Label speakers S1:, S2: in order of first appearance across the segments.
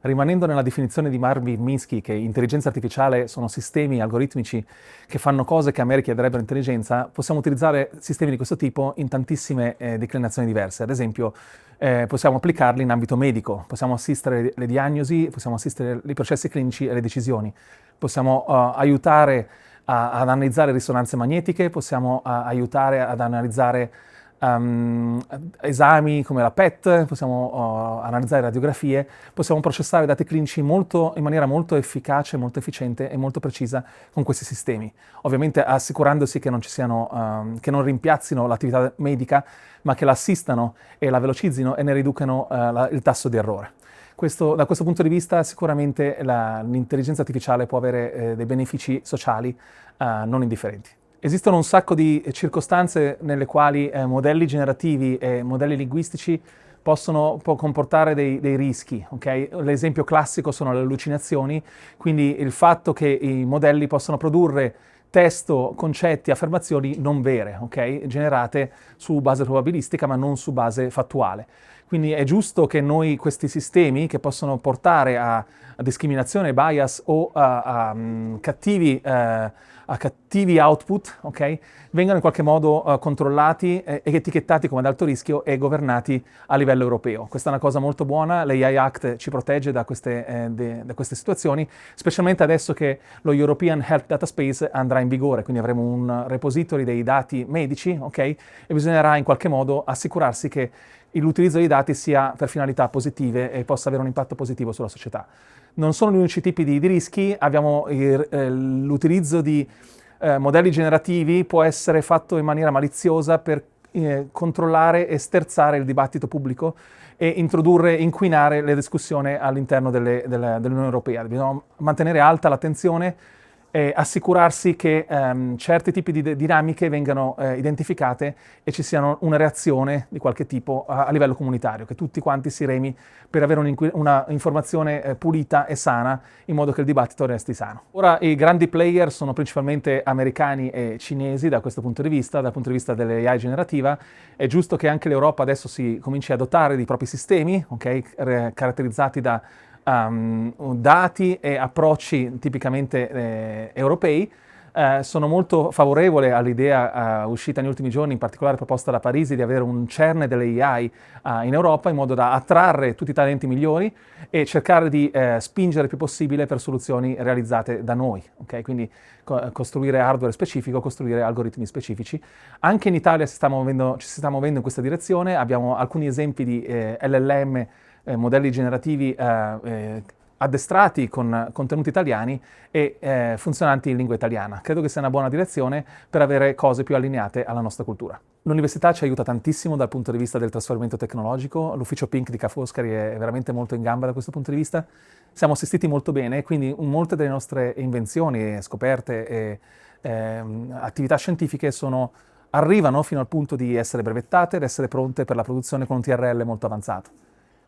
S1: Rimanendo nella definizione di Marvin Minsky che intelligenza artificiale sono sistemi algoritmici che fanno cose che a me richiederebbero intelligenza, possiamo utilizzare sistemi di questo tipo in tantissime declinazioni diverse. Ad esempio, possiamo applicarli in ambito medico, possiamo assistere le diagnosi, possiamo assistere i processi clinici e le decisioni, possiamo aiutare ad analizzare risonanze magnetiche, possiamo aiutare ad analizzare esami come la PET, possiamo analizzare radiografie, possiamo processare dati clinici in maniera molto efficace, molto efficiente e molto precisa con questi sistemi. Ovviamente assicurandosi che che non rimpiazzino l'attività medica, ma che la assistano e la velocizzino e ne riducano il tasso di errore. Da questo punto di vista sicuramente l'intelligenza artificiale può avere dei benefici sociali non indifferenti. Esistono un sacco di circostanze nelle quali modelli generativi e modelli linguistici può comportare dei rischi. Okay? L'esempio classico sono le allucinazioni, quindi il fatto che i modelli possano produrre testo, concetti, affermazioni non vere, okay? Generate su base probabilistica ma non su base fattuale. Quindi è giusto che noi questi sistemi che possono portare a discriminazione, bias o a cattivi output, okay, vengano in qualche modo controllati e etichettati come ad alto rischio e governati a livello europeo. Questa è una cosa molto buona, l'AI Act ci protegge da queste situazioni, specialmente adesso che lo European Health Data Space andrà in vigore, quindi avremo un repository dei dati medici, okay, e bisognerà in qualche modo assicurarsi che l'utilizzo dei dati sia per finalità positive e possa avere un impatto positivo sulla società. Non sono gli unici tipi di rischi, abbiamo l'utilizzo di modelli generativi può essere fatto in maniera maliziosa per controllare e sterzare il dibattito pubblico e inquinare le discussioni all'interno dell'Unione Europea. Dobbiamo mantenere alta l'attenzione e assicurarsi che certi tipi di dinamiche vengano identificate e ci sia una reazione di qualche tipo a livello comunitario, che tutti quanti si remi per avere una informazione pulita e sana, in modo che il dibattito resti sano. Ora i grandi player sono principalmente americani e cinesi da questo punto di vista, dal punto di vista dell'AI generativa. È giusto che anche l'Europa adesso si cominci a dotare di propri sistemi, okay, caratterizzati da dati e approcci tipicamente europei. Sono molto favorevole all'idea uscita negli ultimi giorni, in particolare proposta da Parisi, di avere un CERN delle AI in Europa in modo da attrarre tutti i talenti migliori e cercare di spingere il più possibile per soluzioni realizzate da noi. Okay? Quindi costruire hardware specifico, costruire algoritmi specifici. Anche in Italia ci si sta muovendo in questa direzione, abbiamo alcuni esempi di LLM, modelli generativi addestrati con contenuti italiani e funzionanti in lingua italiana. Credo che sia una buona direzione per avere cose più allineate alla nostra cultura. L'università ci aiuta tantissimo dal punto di vista del trasferimento tecnologico, l'ufficio Pink di Ca' Foscari è veramente molto in gamba da questo punto di vista. Siamo assistiti molto bene, quindi molte delle nostre invenzioni, scoperte e attività scientifiche arrivano fino al punto di essere brevettate ed essere pronte per la produzione con un TRL molto avanzato.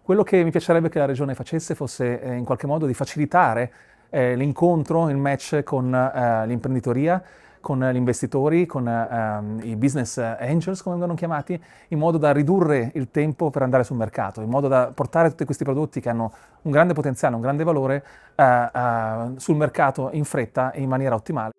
S1: Quello che mi piacerebbe che la Regione facesse fosse in qualche modo di facilitare l'incontro, il match con l'imprenditoria, con gli investitori, con i business angels, come vengono chiamati, in modo da ridurre il tempo per andare sul mercato, in modo da portare tutti questi prodotti che hanno un grande potenziale, un grande valore sul mercato in fretta e in maniera ottimale.